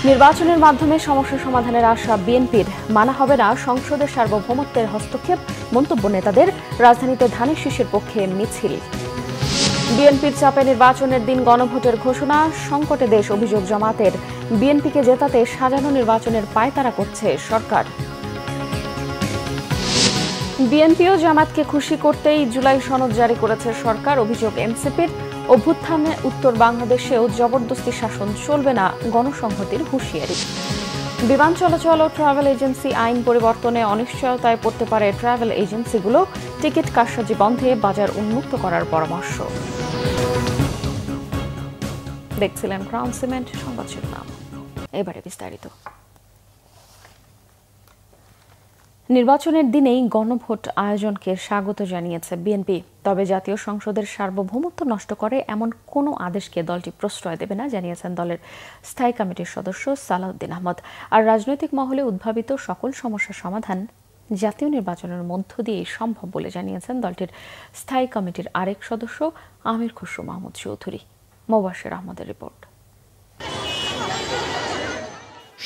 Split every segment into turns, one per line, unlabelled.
নির্বাচনের মাধ্যমে সমস্যা সমাধানের আশা বিএনপির, মানা হবে না সংসদের সার্বভৌমত্বের হস্তক্ষেপ, মন্তব্য নেতাদের। রাজধানীতে ধানের শীষের পক্ষে মিছিল। বিএনপির চাপে নির্বাচনের দিন গণভোটের ঘোষণা, সংকটে দেশ অভিযোগ জামাতের। বিএনপিকে জেতাতে সাজানো নির্বাচনের পায়তারা করছে সরকার। বিএনপি ও জামাতকে খুশি করতেই জুলাই সনদ জারি করেছে সরকার, অভিযোগ এনসিপির। অভ্যুত্থানে উত্তর বাংলাদেশেও জবরদস্তি শাসন চলবে না, গণসংহতির হুঁশিয়ারি। বিমান চলাচল ও ট্রাভেল এজেন্সি আইন পরিবর্তনে অনিশ্চয়তায় পড়তে পারে ট্রাভেল এজেন্সিগুলো, টিকিট কারসাজি বন্ধে বাজার উন্মুক্ত করার পরামর্শ। দেখছিলেন ক্রাউন সিমেন্ট সংবাদ শিরোনাম, এবারে বিস্তারিত। নির্বাচনের দিনেই গণভোট আয়োজনকে স্বাগত জানিয়েছে বিএনপি, তবে জাতীয় সংসদের সার্বভৌমত্ব নষ্ট করে এমন কোনো আদেশকে দলটি প্রশ্রয় দেবে না, জানিয়েছেন দলের স্থায়ী কমিটির সদস্য সালাউদ্দিন আহমদ। আর রাজনৈতিক মহলে উদ্ভাবিত সকল সমস্যার সমাধান জাতীয় নির্বাচনের মধ্য দিয়েই সম্ভব বলে জানিয়েছেন দলটির স্থায়ী কমিটির আরেক সদস্য আমির খসরু মাহমুদ চৌধুরী। মোবাশ্বের আহমদের রিপোর্ট।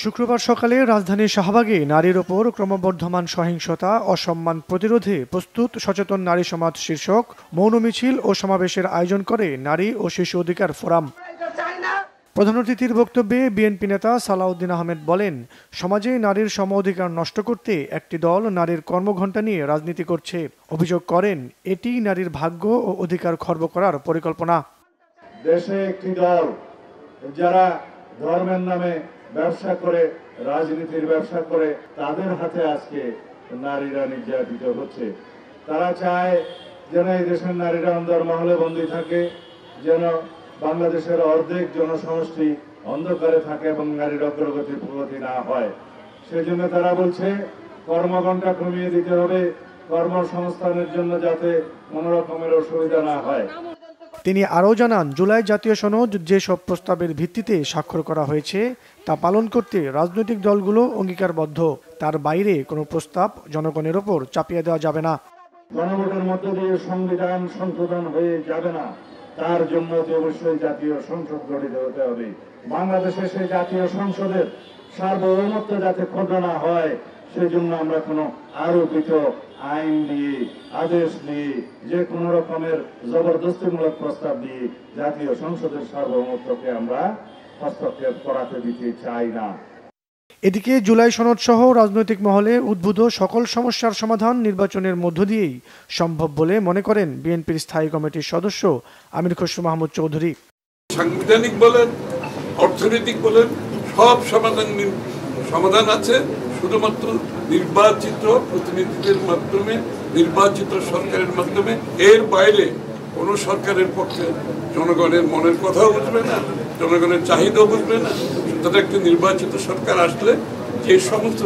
শুক্রবার সকালে রাজধানীর শাহবাগে নারীর ওপর ক্রমবর্ধমান সহিংসতা, অসম্মান প্রতিরোধে প্রস্তুত সচেতন নারী সমাজ শীর্ষক মৌন মিছিল ও সমাবেশের আয়োজন করে নারী ও শিশু অধিকার ফোরাম। প্রধান অতিথির বক্তব্যে বিএনপি নেতা সালাউদ্দিন আহমেদ বলেন, সমাজে নারীর সম অধিকার নষ্ট করতে একটি দল নারীর কর্মঘণ্টা নিয়ে রাজনীতি করছে। অভিযোগ করেন, এটি নারীর ভাগ্য ও অধিকার খর্ব করার পরিকল্পনা।
দেশে একটি দল যারা ধর্মের নামে ব্যবসা করে, রাজনীতির ব্যবসা করে, তাদের হাতে আজকে নারীরা নির্যাতিত হচ্ছে। তারা চায় যেন এই দেশের নারীরা অন্দরমহলে বন্দী থাকে, যেন বাংলাদেশের অর্ধেক জনসমষ্টি অন্ধকারে থাকে এবং নারীর অগ্রগতি প্রগতি না হয়। সেজন্য তারা বলছে কর্মঘণ্টা কমিয়ে দিতে হবে, কর্মসংস্থানের জন্য যাতে কোনো রকমের অসুবিধা না হয়।
তিনি আরও জানান, জুলাই জাতীয় সনদ যেসব প্রস্তাবের ভিত্তিতে স্বাক্ষর করা হয়েছে তা পালন করতে রাজনৈতিক দলগুলো অঙ্গীকারবদ্ধ। তার বাইরে কোনো প্রস্তাব জনগণের ওপর চাপিয়ে দেওয়া যাবে না।
গণভোটের মধ্য দিয়ে সংবিধান সংশোধন হয়ে যাবে না, তার জন্য অবশ্যই জাতীয় সংসদ গঠিত হতে হবে। বাংলাদেশে সেই জাতীয় সংসদের সার্বভৌমত্ব যাতে ক্ষুণ্ণ না হয়, সেজন্য আমরা কোনো আরোপিত আইন দিয়ে, আদেশ দিয়ে, যে কোনো রকমের জবরদস্তিমূলক প্রস্তাব দিয়ে জাতীয় সংসদের সার্বভৌমত্বকে আমরা হস্তক্ষেপ করাতে দিতে চাই না।
এদিকে জুলাই সনদ সহ রাজনৈতিক মহলে উদ্ভূত সকল সমস্যার সমাধান নির্বাচনের মধ্য দিয়েই সম্ভব বলে মনে করেন বিএনপির স্থায়ী কমিটির সদস্য আমির খসরু মাহমুদ চৌধুরী।
সাংবিধানিক বলেন, অর্থনৈতিক বলেন, সব সমাধান আছে, শুধুমাত্র নির্বাচিত প্রতিনিধিদের মাধ্যমে, নির্বাচিত সরকারের মাধ্যমে। এর বাইরে কোন সরকারের পক্ষে জনগণের মনের কথাও বুঝবে না, জনগণের চাহিদাও বুঝবে না। সুতরাং একটি নির্বাচিত সরকার আসলে যে সমস্ত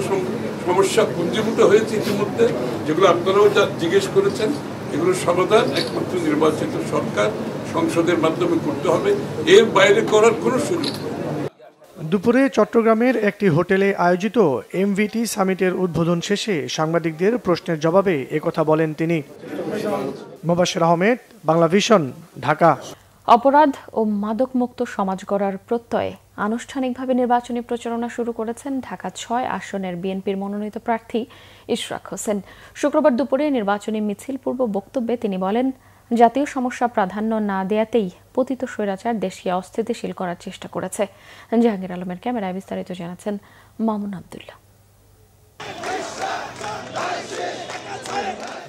সমস্যা পুঞ্জীভূত হয়েছে ইতিমধ্যে, যেগুলো আপনারাও যা জিজ্ঞেস করেছেন, এগুলোর সমাধান একমাত্র নির্বাচিত সরকার সংসদের মাধ্যমে করতে হবে। এর বাইরে করার কোনো সুযোগ নেই।
দুপুরে চট্টগ্রামের একটি হোটেলে আয়োজিত এমভিটি সামিটের উদ্বোধন শেষে সাংবাদিকদের প্রশ্নের জবাবে একথা বলেন তিনি। মোবাশ্বের আহমেদ, বাংলা ভিশন, ঢাকা।
অপরাধ ও মাদকমুক্ত সমাজ গড়ার প্রত্যয়ে আনুষ্ঠানিকভাবে নির্বাচনী প্রচারণা শুরু করেছেন ঢাকা ৬ আসনের বিএনপির মনোনীত প্রার্থী ইশরাক হোসেন। শুক্রবার দুপুরে নির্বাচনী মিছিল পূর্ব বক্তব্যে তিনি বলেন, জাতীয় সমস্যা প্রাধান্য না দেয়াতেই পতিত স্বৈরাচার দেশকে অস্থিতিশীল করার চেষ্টা করেছে। জাহাঙ্গীর আলমের ক্যামেরায় বিস্তারিত জানাচ্ছেন মামুন আব্দুল্লাহ।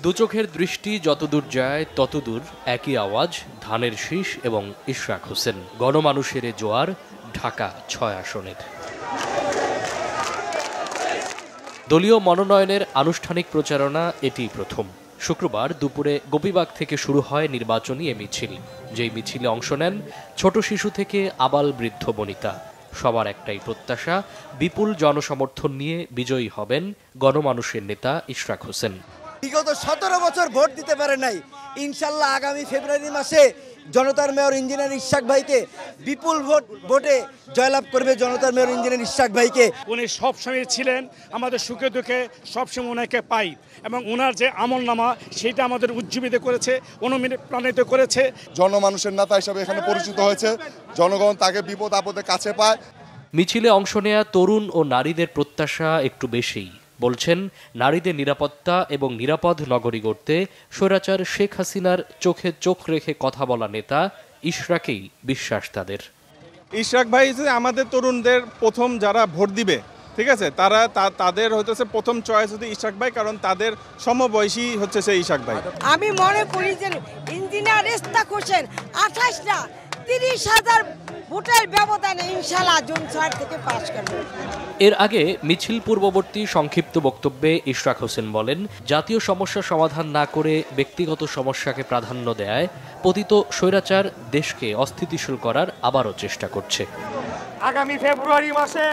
দুচোখের দৃষ্টি যতদূর যায় ততদূর একই আওয়াজ, ধানের শীষ এবং ইশরাক হোসেন। গণমানুষের জোয়ার ঢাকা ৬ আসনের। দলীয় মনোনয়নের আনুষ্ঠানিক প্রচারণা এটি প্রথম। শুক্রবার দুপুরে গোপীবাগ থেকে শুরু হয় নির্বাচনী এ মিছিল। যেই মিছিলে অংশ নেন ছোট শিশু থেকে আবাল বৃদ্ধ বনিতা। সবার একটাই প্রত্যাশা, বিপুল জনসমর্থন নিয়ে বিজয়ী হবেন গণমানুষের নেতা ইশরাক হোসেন।
বিগত ১৭ বছর ভোট দিতে পারে নাই, ইনশাল্লাহ আগামী ফেব্রুয়ারি মাসে জনতার মেয়র ইঞ্জিনিয়ার ইশাক ভাইকে বিপুল ভোটে জয়লাভ করবে জনতার মেয়র ইঞ্জিনিয়ার ইশাক ভাইকে।
উনি সবসময় ছিলেন আমাদের সুখে দুঃখে, সবসময় ওনাকে পাই এবং ওনার যে আমলনামা সেটা আমাদের উজ্জীবিত করেছে, অনুপ্রাণিত করেছে।
জনমানুষের নেতা হিসাবে এখানে পরিচিত হয়েছে, জনগণ তাকে বিপদ আপদে কাছে পায়।
মিছিলে অংশ নেয়া তরুণ ও নারীদের প্রত্যাশা একটু বেশিই। বলছেন, নারীদের নিরাপত্তা এবং নিরাপদ নগরী গড়তে স্বৈরাচার শেখ হাসিনার চোখে চোখ রেখে কথা বলা নেতা ইশরাকেই বিশ্বাস তাদের।
ইশরাক ভাই আমাদের তরুণদের প্রথম যারা ভোট দিবে, ঠিক আছে, তাদের হচ্ছে প্রথম চয়েস হচ্ছে ইশরাক ভাই, কারণ তাদের সমবয়সী হচ্ছে সেই ইশরাক ভাই।
আমি মনে করি যে ইঞ্জিনিয়ার ইশরাক হোসেন 28 না 30,000 ভোটের ব্যবধানে ইনশাআল্লাহ জুন 4 থেকে পাস করবে।
এর আগে মিছিল পূর্ববর্তী সংক্ষিপ্ত বক্তব্যে ইশরাক হোসেন বলেন, জাতীয় সমস্যা সমাধান না করে ব্যক্তিগত সমস্যাকে প্রাধান্য দেয় পতিত স্বৈরাচার দেশকে অস্থিতিশীল করার আবারও চেষ্টা করছে।
আগামী ফেব্রুয়ারি মাসে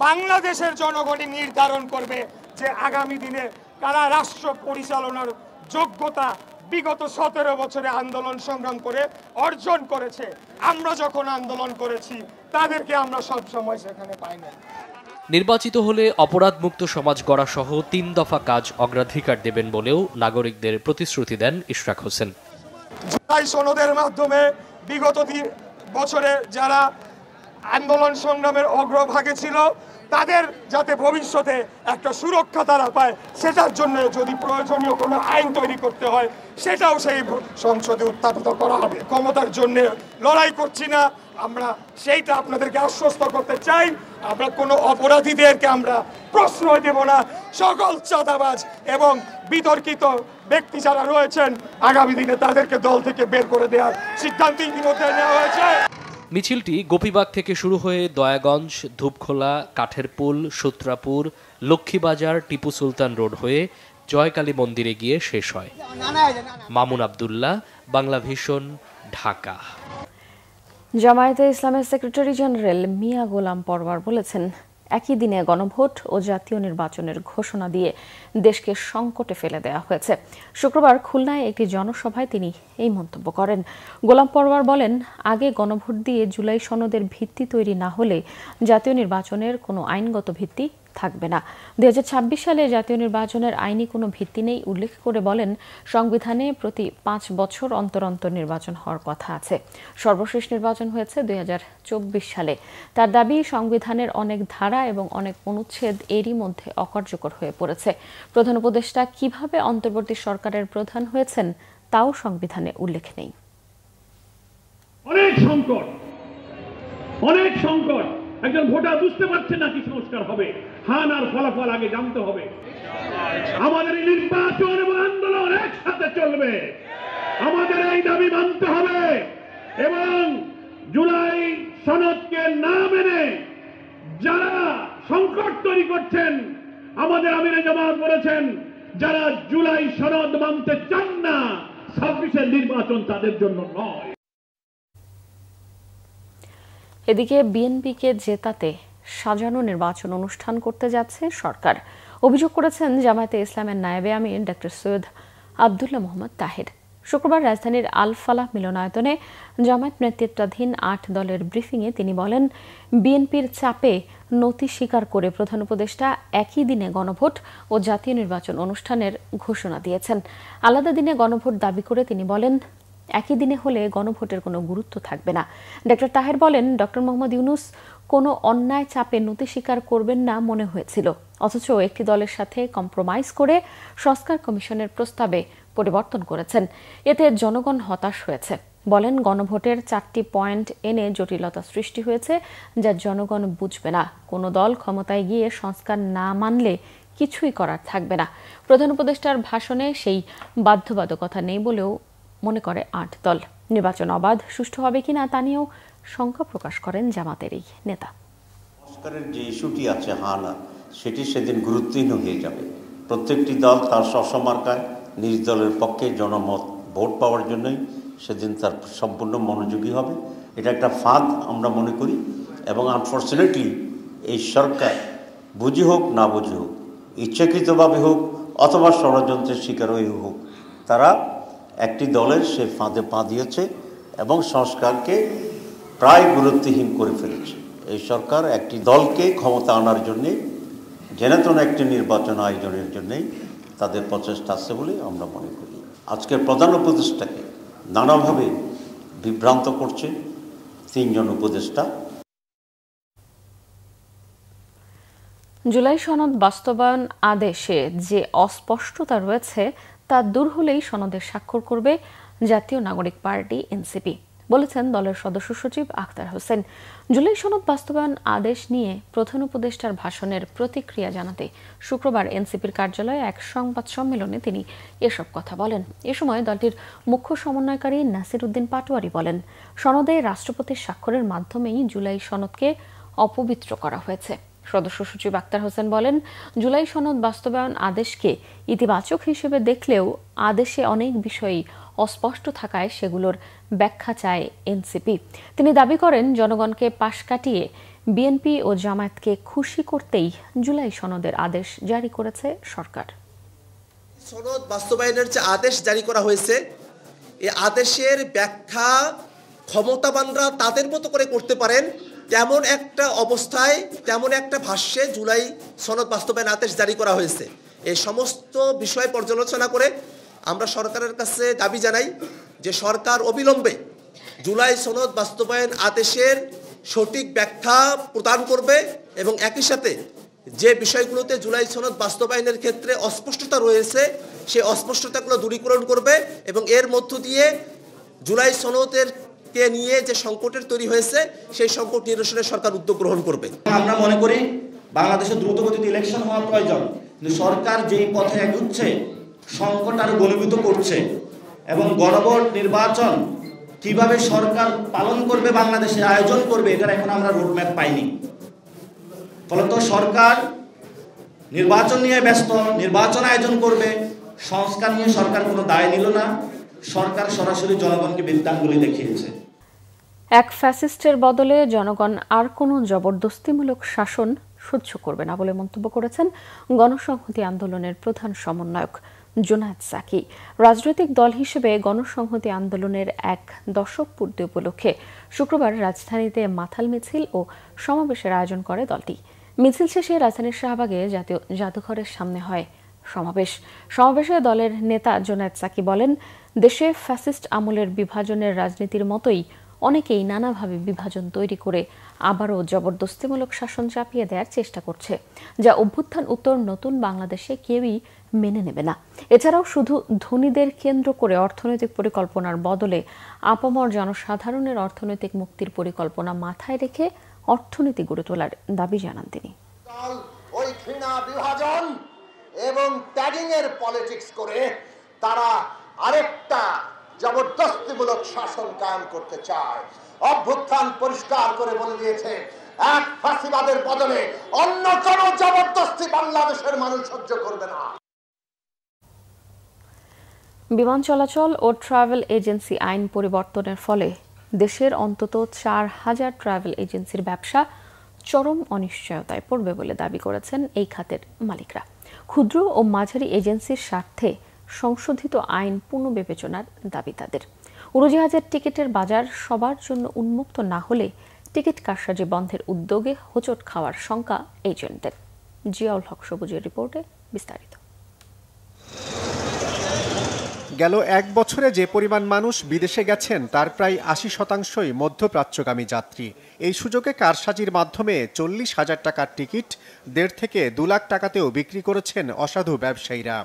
বাংলাদেশের জনগণই নির্ধারণ করবে যে আগামী দিনে কারা রাষ্ট্র পরিচালনার যোগ্যতা বিগত 17 বছরে আন্দোলন সংগ্রাম করে অর্জন করেছে। আমরা যখন আন্দোলন করেছি তাদেরকে আমরা সব সময় সেখানে পাই না।
নির্বাচিত হলে অপরাধমুক্ত সমাজ গড়া সহ 3 দফা কাজ অগ্রাধিকার দেবেন বলেও নাগরিকদের প্রতিশ্রুতি দেন ইশরাক হোসেন।
জুলাই সনদের মাধ্যমে বিগত বছরে যারা আন্দোলন সংগ্রামের অগ্রভাগে ছিল তাদের যাতে ভবিষ্যতে একটা সুরক্ষা তারা পায়, সেটার জন্য যদি প্রয়োজনীয় কোনো আইন তৈরি করতে হয় সেটাও সেই সংসদে উত্থাপিত করা হবে। ক্ষমতার জন্য লড়াই করছি না আমরা, সেইটা আপনাদেরকে আশ্বস্ত করতে চাই। আমরা কোনো অপরাধীদেরকে আমরা প্রশ্রয় দেব না। সকল চাঁদাবাজ এবং বিতর্কিত ব্যক্তি যারা রয়েছেন আগামী দিনে তাদেরকে দল থেকে বের করে দেওয়ার সিদ্ধান্ত ইতিমধ্যে নেওয়া হয়েছে।
মিছিলটি গোপীবাগ থেকে শুরু হয়ে দয়াগঞ্জ, ধূপখোলা, কাঠেরপুল, সূত্রাপুর, লক্ষ্মীবাজার, টিপু সুলতান রোড হয়ে জয়কালী মন্দিরে গিয়ে শেষ হয়। মামুন আব্দুল্লাহ, বাংলা ভিশন, ঢাকা।
জামায়াতে ইসলামের সেক্রেটারি জেনারেল মিয়া গোলাম পরওয়ার বলেছেন, একই দিনে গণভোট ও জাতীয় নির্বাচনের ঘোষণা দিয়ে দেশকে সংকটে ফেলে দেওয়া হয়েছে। শুক্রবার খুলনায় একটি জনসভায় তিনি এই মন্তব্য করেন। গোলাম পরওয়ার বলেন, আগে গণভোট দিয়ে জুলাই সনদের ভিত্তি তৈরি না হলে জাতীয় নির্বাচনের কোনো আইনগত ভিত্তি থাকবে না। 2026 সালে জাতীয় নির্বাচনের আইনি কোনো ভিত্তি নেই উল্লেখ করে বলেন, সংবিধানে প্রতি 5 বছর অন্তর অন্তর নির্বাচন হওয়ার কথা আছে। সর্বশেষ নির্বাচন হয়েছে 2024 সালে। তার দাবি, সংবিধানের অনেক ধারা এবং অনেক অনুচ্ছেদ এরই মধ্যে অকার্যকর হয়ে পড়েছে। প্রধান উপদেষ্টা কিভাবে অন্তর্বর্তী সরকারের প্রধান হয়েছেন তাও সংবিধানে উল্লেখ নেই।
অনেক সংকট একজন ভোটার বুঝতে পারছে না কি সংস্কার হবে, হান আর ফলাফল আগে জানতে হবে। আমাদের এই নির্বাচন এবং আন্দোলন একসাথে চলবে, আমাদের এই দাবি মানতে হবে এবং জুলাই সনদকে না মেনে যারা সংকট তৈরি করছেন, আমাদের আমিরে জামাত বলেছেন, যারা জুলাই সনদ মানতে চান না 26-এর নির্বাচন তাদের জন্য নয়।
এদিকে বিএনপিকে জেতাতে সাজানো নির্বাচন অনুষ্ঠান করতে যাচ্ছে সরকার। অভিযোগ করেছেন জামায়াতে ইসলামের নায়েবে আমির ডক্টর সৈয়দ আব্দুল্লাহ মোহাম্মদ তাহের। শুক্রবার রাজধানীর আল ফালাহ মিলনায়তনে জামায়াত নেতৃত্বাধীন 8 দলের ব্রিফিংয়ে তিনি বলেন, বিএনপির চাপে নতি স্বীকার করে প্রধান উপদেষ্টা একই দিনে গণভোট ও জাতীয় নির্বাচন অনুষ্ঠানের ঘোষণা দিয়েছেন। আলাদা দিনে গণভোট দাবি করে তিনি বলেন, একই দিনে হলে গণভোটের কোনো গুরুত্ব থাকবে না। ডক্টর তাহের বলেন, ডক্টর মোহাম্মদ ইউনূস কোনো অন্যায় চাপে নতি স্বীকার করবেন না মনে হয়েছিল, অথচ একটি দলের সাথে কম্প্রোমাইজ করে সংস্কার কমিশনের প্রস্তাবে পরিবর্তন করেছেন। এতে জনগণ হতাশ হয়েছে। বলেন, গণভোটের 4টি পয়েন্ট এনে জটিলতা সৃষ্টি হয়েছে যা জনগণ বুঝবে না। কোনো দল ক্ষমতায় গিয়ে সংস্কার না মানলে কিছুই করার থাকবে না। প্রধান উপদেষ্টার ভাষণে সেই বাধ্যবাধকতা নেই বলেও মনে করে 8 দল। নির্বাচন অবাধ সুষ্ঠু হবে কিনা তা নিয়েও শঙ্কা প্রকাশ করেন জামাতের এই নেতা।
সংস্কারের যে ইস্যুটি আছে হানা, সেটি সেদিন গুরুত্বহীন হয়ে যাবে। প্রত্যেকটি দল তার স্বমার্কায় নিজ দলের পক্ষে জনমত ভোট পাওয়ার জন্যই সেদিন তার সম্পূর্ণ মনোযোগী হবে। এটা একটা ফাঁদ আমরা মনে করি এবং আনফর্চুনেটলি এই সরকার বুঝি হোক না বুঝি হোক, ইচ্ছাকৃতভাবে হোক অথবা ষড়যন্ত্রের শিকার হয়ে হোক, তারা একটি দলের সে ফাঁদে পা দিয়েছে এবং সংস্কারকে প্রায় গুরুত্বহীন করে ফেলেছে। এই সরকার একটি দলকে ক্ষমতা আনার জন্যে জেনেতন একটি নির্বাচন আয়োজনের জন্যেই তাদের প্রচেষ্টা আছে বলে আমরা মনে করি। আজকের প্রধান উপদেষ্টাকে নানাভাবে বিভ্রান্ত করছে 3 জন উপদেষ্টা।
জুলাই সনদ বাস্তবায়ন আদেশে যে অস্পষ্টতা রয়েছে তা দূর হলেই সনদে স্বাক্ষর করবে জাতীয় নাগরিক পার্টি এনসিপি, বলেছেন দলের সদস্য সচিব আখতার হোসেন। জুলাই সনদ বাস্তবায়ন আদেশ নিয়ে প্রধান উপদেষ্টার ভাষণের প্রতিক্রিয়া জানাতে শুক্রবার এনসিপির কার্যালয়ে এক সংবাদ সম্মেলনে তিনি এসব কথা বলেন। এ সময় দলটির মুখ্য সমন্বয়কারী নাসির উদ্দিন পাটোয়ারি বলেন, সনদে রাষ্ট্রপতির স্বাক্ষরের মাধ্যমেই জুলাই সনদকে অপবিত্র করা হয়েছে। সদস্য সচিব আখতার হোসেন বলেন, জুলাই সনদ বাস্তবায়ন আদেশকে ইতিবাচক হিসেবে দেখলেও আদেশে অনেক বিষয়ই অস্পষ্ট থাকায় সেগুলোর ব্যাখ্যা চায় এনসিপি। তিনি দাবি করেন, জনগণকে পাশ কাটিয়ে বিএনপি ও জামায়াতকে খুশি করতেই জুলাই সনদের আদেশ জারি করেছে সরকার।
সনদ বাস্তবায়নের যে আদেশ জারি করা হয়েছে, এই আদেশের ব্যাখ্যা ক্ষমতাবানরা তাদের মতো করে করতে পারেন, তেমন একটা অবস্থায় তেমন একটা ভাষ্যে জুলাই সনদ বাস্তবায়ন আদেশ জারি করা হয়েছে। এই সমস্ত বিষয় পর্যালোচনা করে আমরা সরকারের কাছে দাবি জানাই যে সরকার অবিলম্বে জুলাই সনদ বাস্তবায়ন আদেশের সঠিক ব্যাখ্যা প্রদান করবে এবং একই সাথে যে বিষয়গুলোতে জুলাই সনদ বাস্তবায়নের ক্ষেত্রে অস্পষ্টতা রয়েছে সেই অস্পষ্টতাগুলো দূরীকরণ করবে এবং এর মধ্য দিয়ে জুলাই সনদের কে নিয়ে যে সংকটের তৈরি হয়েছে সেই সংকট নিরসনে সরকার উদ্যোগ গ্রহণ করবে। আমরা মনে করি বাংলাদেশে দ্রুতগতিতে ইলেকশন হওয়া প্রয়োজন, কিন্তু সরকার যেই পথে এগোচ্ছে সংকট আরো ঘনীভূত করছে এবং গণভোট নির্বাচন কিভাবে সরকার পালন করবে, বাংলাদেশে আয়োজন করবে, এটার এখন আমরা রোডম্যাপ পাইনি। ফলত সরকার নির্বাচন নিয়ে ব্যস্ত, নির্বাচন আয়োজন করবে, সংস্কার নিয়ে সরকার কোনো দায় নিল না, সরকার সরাসরি জনগণকে বিদ্যাঙ্গুলি দেখিয়েছে।
এক ফ্যাসিস্টের বদলে জনগণ আর কোনো জবরদস্তিমূলক শাসন সহ্য করবে না বলে মন্তব্য করেছেন গণসংহতি আন্দোলনের প্রধান সমন্বয়ক জুনায়েদ সাকি। রাজনৈতিক দল হিসেবে গণসংহতি আন্দোলনের এক দশক পূর্তি উপলক্ষে শুক্রবার রাজধানীতে মাথাল মিছিল ও সমাবেশের আয়োজন করে দলটি। মিছিল শেষে রাজধানীর শাহবাগে জাতীয় জাদুঘরের সামনে হয় সমাবেশে দলের নেতা জুনায়েদ সাকি বলেন, দেশে ফ্যাসিস্ট আমলের বিভাজনের রাজনীতির মতোই অনেকেই নানাভাবে বিভাজন তৈরি করে আবারও জবরদস্তিমূলক শাসন চাপিয়ে দেওয়ার চেষ্টা করছে, যা অভ্যুত্থান উত্তর নতুন বাংলাদেশে কেউই মেনে নেবে না। এছাড়াও শুধু ধনীদের কেন্দ্র করে অর্থনৈতিক পরিকল্পনার বদলে আপামর জনসাধারণের অর্থনৈতিক মুক্তির পরিকল্পনা মাথায় রেখে অর্থনীতি গড়ে তোলার দাবি জানান তিনি।
ওই ঘৃণা বিভাজন এবং ট্যাগিং এর পলিটিক্স করে তারা আরেকটা জবরদস্তিমূলক শাসন কায়েম করতে চায়। অভ্যুত্থান পরিষ্কার করে বলে দিয়েছে, এক ফাঁসিবাদের বদলে অন্য কোনো জবরদস্তি বাংলাদেশের মানুষ সহ্য করবে না।
বিমান চলাচল ও ট্রাভেল এজেন্সি আইন পরিবর্তনের ফলে দেশের অন্তত 4,000 ট্রাভেল এজেন্সির ব্যবসা চরম অনিশ্চয়তায় পড়বে বলে দাবি করেছেন এই খাতের মালিকরা। ক্ষুদ্র ও মাঝারি এজেন্সির স্বার্থে সংশোধিত আইন পুনর্বিবেচনার দাবি তাদের। উড়োজাহাজের টিকিটের বাজার সবার জন্য উন্মুক্ত না হলে টিকিট কারসাজি বন্ধের উদ্যোগে হোঁচট খাওয়ার শঙ্কা এজেন্টদের। জিয়াউল হক সবুজের রিপোর্টে বিস্তারিত।
গেল এক বছরে যে পরিমাণ মানুষ বিদেশে গেছেন তার প্রায় 80% মধ্যপ্রাচ্যগামী যাত্রী। এই সুযোগে কারসাজির মাধ্যমে 40,000 টাকার টিকিট 1.5 থেকে 2 লাখ টাকাতেও বিক্রি করেছেন অসাধু ব্যবসায়ীরা।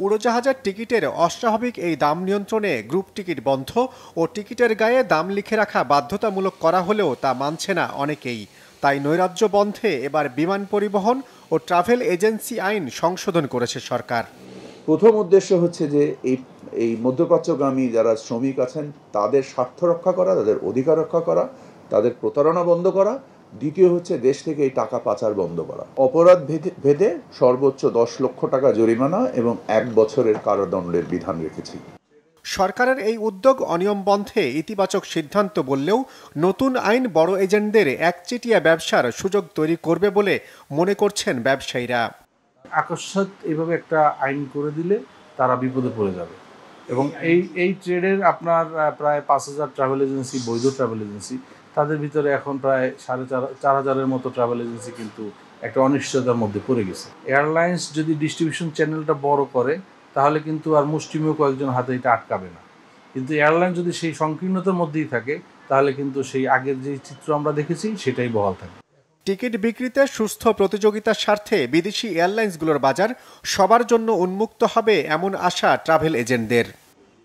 উড়োজাহাজের টিকিটের অস্বাভাবিক এই দাম নিয়ন্ত্রণে গ্রুপ টিকিট বন্ধ ও টিকিটের গায়ে দাম লিখে রাখা বাধ্যতামূলক করা হলেও তা মানছে না অনেকেই। তাই নৈরাজ্য বন্ধে এবার বিমান পরিবহন ও ট্রাভেল এজেন্সি আইন সংশোধন করেছে সরকার।
প্রথম উদ্দেশ্য হচ্ছে যে এই মধ্যপ্রাচ্যগামী যারা শ্রমিক আছেন তাদের স্বার্থ রক্ষা করা, তাদের অধিকার রক্ষা করা, তাদের প্রতারণা বন্ধ করা। দ্বিতীয় হচ্ছে দেশ থেকে এই টাকা পাচার বন্ধ করা। অপরাধ ভেদে সর্বোচ্চ 10 লক্ষ টাকা জরিমানা এবং 1 বছরের কারাদণ্ডের বিধান রেখেছি।
সরকারের এই উদ্যোগ অনিয়ম বন্ধে ইতিবাচক সিদ্ধান্ত বললেও নতুন আইন বড় এজেন্টদের একচেটিয়া ব্যবসার সুযোগ তৈরি করবে বলে মনে করছেন ব্যবসায়ীরা।
আকস্মাৎ এইভাবে একটা আইন করে দিলে তারা বিপদে পড়ে যাবে এবং এই ট্রেডের আপনার প্রায় 5,000 ট্রাভেল এজেন্সি, বৈধ ট্রাভেল এজেন্সি, তাদের ভিতরে এখন প্রায় 4,500-এর মতো ট্রাভেল এজেন্সি কিন্তু একটা অনিশ্চয়তার মধ্যে পড়ে গেছে। এয়ারলাইন্স যদি ডিস্ট্রিবিউশন চ্যানেলটা বড় করে তাহলে কিন্তু আর মুষ্টিমেয় কয়েকজন হাতে এটা আটকাবে না, কিন্তু এয়ারলাইন যদি সেই সংকীর্ণতার মধ্যেই থাকে তাহলে কিন্তু সেই আগের যে চিত্র আমরা দেখেছি সেটাই বহাল থাকে।
টিকিট বিক্রিতে সুস্থ প্রতিযোগিতার স্বার্থে বিদেশি এয়ারলাইন্সগুলোর বাজার সবার জন্য উন্মুক্ত হবে এমন আশা ট্রাভেল এজেন্টদের।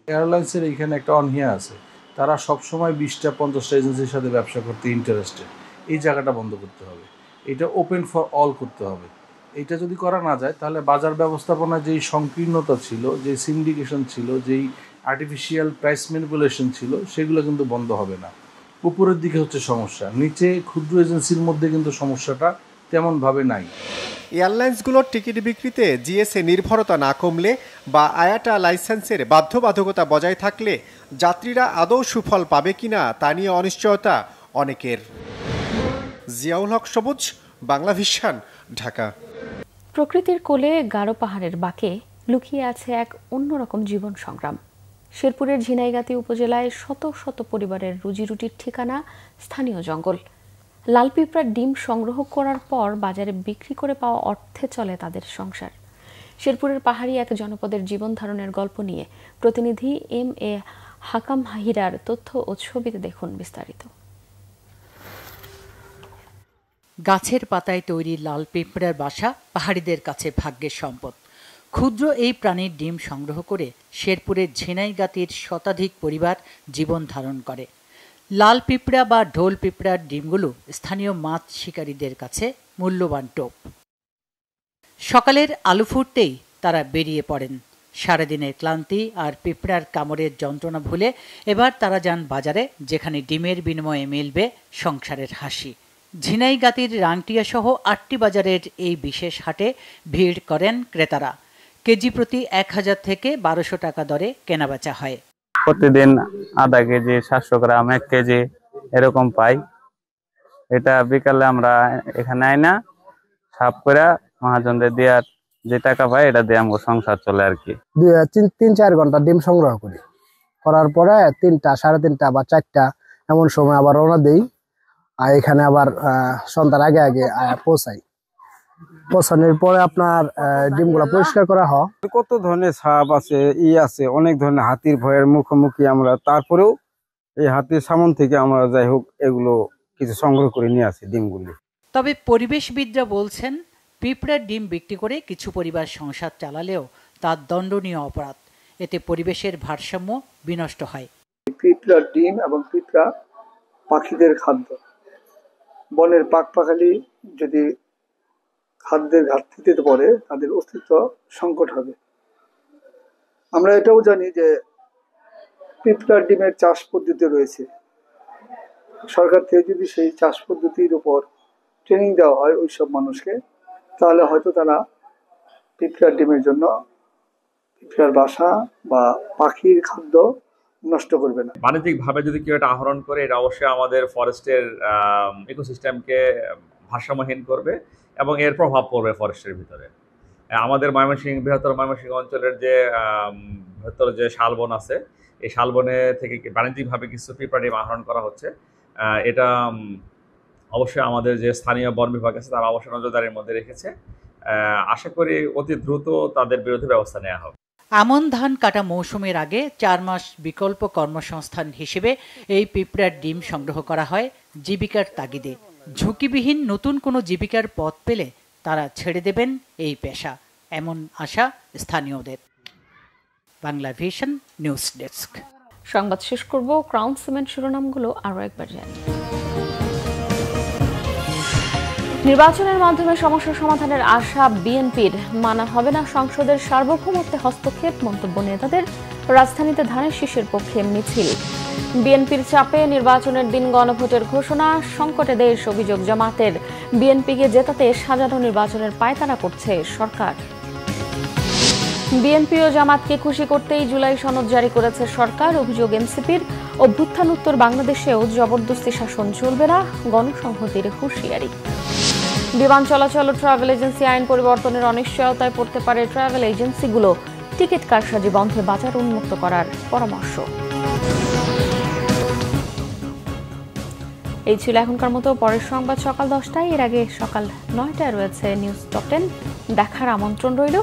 এয়ারলাইন্সের এইখানে একটা অনীহা আছে, তারা সবসময় 20-50টা এজেন্সির সাথে ব্যবসা করতে ইন্টারেস্টেড। এই জায়গাটা বন্ধ করতে হবে, এটা ওপেন ফর অল করতে হবে। এটা যদি করা না যায় তাহলে বাজার ব্যবস্থাপনায় যেই সংকীর্ণতা ছিল, যে সিন্ডিকেশন ছিল, যেই আর্টিফিশিয়াল প্রাইস ম্যানিপুলেশন ছিল, সেগুলো কিন্তু বন্ধ হবে না। উপরের দিকে হচ্ছে সমস্যা, নিচে ক্ষুদ্র এজেন্সির মধ্যে কিন্তু সমস্যাটা তেমনভাবে নাই।
এয়ারলাইন্সগুলোর টিকিট বিক্রিতে জিএসএ নির্ভরতা না কমলে বা আয়াটা লাইসেন্সের বাধ্যবাধকতা বজায় থাকলে যাত্রীরা আদৌ সুফল পাবে কিনা তা নিয়ে অনিশ্চয়তা অনেকের। জিয়াউল হক সবুজ, বাংলা ভিশন, ঢাকা।
প্রকৃতির কোলে গারো পাহাড়ের বাঁকে লুকিয়ে আছে এক অন্যরকম জীবন সংগ্রাম। শেরপুরের ঝিনাইগাতি উপজেলায় শত শত পরিবারের রুজিরুটির ঠিকানা স্থানীয় জঙ্গল। লাল পিঁপড়ার ডিম সংগ্রহ করার পর বাজারে বিক্রি করে পাওয়া অর্থে চলে তাদের সংসার। শেরপুরের পাহাড়ি এক জনপদের জীবন ধারণের গল্প নিয়ে প্রতিনিধি এম.এ. হাকাম হাহিরার তথ্য ও ছবিতে দেখুন বিস্তারিত।
গাছের পাতায় তৈরি লাল পিঁপড়ার বাসা পাহাড়িদের কাছে ভাগ্যের সম্পদ। ক্ষুদ্র এই প্রাণীর ডিম সংগ্রহ করে শেরপুরের ঝিনাইগাতির শতাধিক পরিবার জীবন ধারণ করে। লাল পিঁপড়া বা ঢোল পিঁপড়ার ডিমগুলো স্থানীয় মাছ শিকারীদের কাছে মূল্যবান টোপ। সকালের আলো ফুটতেই তারা বেরিয়ে পড়েন। সারাদিনের ক্লান্তি আর পিঁপড়ার কামড়ের যন্ত্রণা ভুলে এবার তারা যান বাজারে, যেখানে ডিমের বিনিময়ে মিলবে সংসারের হাসি। ঝিনাইগাতির রাংটিয়া সহ 8টি বাজারের এই বিশেষ হাটে ভিড় করেন ক্রেতারা। কেজি প্রতি 1000 থেকে 1200 টাকা দরে কেনাবেচা হয়।
প্রতিদিন আধা কেজি, 700 গ্রাম, 1 কেজি এরকম পাই। এটা বিকালে আমরা এখানে আই না, সাফ করে মহাজনদের দিয়ে যে টাকা পাই এটা দিয়ে আমার সংসার চলে আর কি।
3-4 ঘন্টা ডিম সংগ্রহ করি, করার পরে 3টা, 3:30 বা 4টা এমন সময় আবার রওনা দেই। আর এখানে আবার সন্ধ্যার আগে আগে পৌঁছাই। পৌঁছানোর পরে আপনার ডিমগুলো পরিষ্কার করা হয়।
কত ধরনের সাপ আছে, আছে অনেক ধরনের হাতির ভয়ের মুখোমুখি আমরা, তারপরেও এই হাতির সামন থেকে আমরা যাই হোক এগুলো কিছু সংগ্রহ করে নিয়ে আসি ডিমগুলি।
তবে পরিবেশবিদরা বলছেন পিঁপড়ার ডিম বিক্রি করে কিছু পরিবার সংসার চালালেও তার দণ্ডনীয় অপরাধ। এতে পরিবেশের ভারসাম্য বিনষ্ট হয়।
পিঁপড়ার ডিম এবং পিঁপড়া পাখিদের খাদ্য। বনের পাখপাখালি যদি খাদ্যের ঘাটতিতে পড়ে তাদের অস্তিত্ব সংকট হবে। আমরা এটাও জানি যে পিঁপড়ার ডিমের চাষ পদ্ধতি রয়েছে। সরকার থেকে যদি সেই চাষ পদ্ধতির উপর ট্রেনিং দেওয়া হয় ওইসব মানুষকে, তাহলে হয়তো তারা পিঁপড়ার ডিমের জন্য পিঁপড়ার বাসা বা পাখির খাদ্য নষ্ট করবে না।
বাণিজ্যিক ভাবে যদি কেউ এটা আহরণ করে, এটা অবশ্যই আমাদের ফরেস্টের ইকোসিস্টেমকে ভারসাম্যহীন করবে এবং এর প্রভাব পড়বে ফরেস্টের ভিতরে। আমাদের ময়মনসিংহ, বৃহত্তর ময়মনসিংহ অঞ্চলের যে বৃহত্তর যে শালবন আছে, এই শালবনে থেকে বাণিজ্যিকভাবে কিছু পিঁপড়া ডিম আহরণ করা হচ্ছে। এটা অবশ্যই আমাদের যে স্থানীয় বন বিভাগ আছে তারা অবশ্যই নজরদারির মধ্যে রেখেছে। আশা করি অতি দ্রুত তাদের বিরুদ্ধে ব্যবস্থা নেওয়া হবে।
আমন ধান কাটা মৌসুমের আগে 4 মাস বিকল্প কর্মসংস্থান হিসেবে এই পিঁপড়ার ডিম সংগ্রহ করা হয় জীবিকার তাগিদে। ঝুঁকিবিহীন নতুন কোনো জীবিকার পথ পেলে তারা ছেড়ে দেবেন এই পেশা, এমন আশা স্থানীয়দের। Bangla vision news desk.
সংবাদ শেষ করব ক্রাউন সিমেন্ট শিরোনামগুলো আরও একবার জানি। নির্বাচনের মাধ্যমে সমস্যা সমাধানের আশা বিএনপির, মানা হবে না সংসদের সার্বভৌমত্বে হস্তক্ষেপ, মন্তব্য নেতাদের। রাজধানীতে ধানের শীষের পক্ষে মিছিল। বিএনপির চাপে নির্বাচনের দিন গণভোটের ঘোষণা, সংকটে দেশ, অভিযোগ জামাতের। বিএনপিকে জেতাতে সাজানো নির্বাচনের পায়তারা করছে সরকার। বিএনপি ও জামাতকে খুশি করতেই জুলাই সনদ জারি করেছে সরকার, অভিযোগ এনসিপির। অভ্যুত্থান উত্তর বাংলাদেশেও জবরদস্তি শাসন চলবে না, গণসংহতির হুঁশিয়ারি। বিমান চলাচল ও ট্রাভেল এজেন্সি আইন পরিবর্তনের অনিশ্চয়তায় পড়তে পারে ট্রাভেল এজেন্সিগুলো, টিকিট কারসাজি বন্ধে বাজার উন্মুক্ত করার পরামর্শ। এই ছিল এখনকার মতো। পরের সংবাদ সকাল 10টায়, এর আগে সকাল 9টায় রয়েছে নিউজ টপ 10, দেখার আমন্ত্রণ রইল।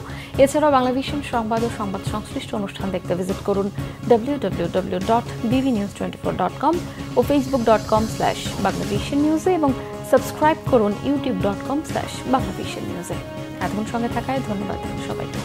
এছাড়াও বাংলা ভিশন সংবাদ ও সংবাদ সংশ্লিষ্ট অনুষ্ঠান দেখতে ভিজিট করুন www.bbnews24.com ও facebook.com/banglavishnnews এবং সাবস্ক্রাইব করুন youtube.com/বাংলাভিশন নিউজে। এতক্ষণ সঙ্গে থাকায় ধন্যবাদ সবাইকে।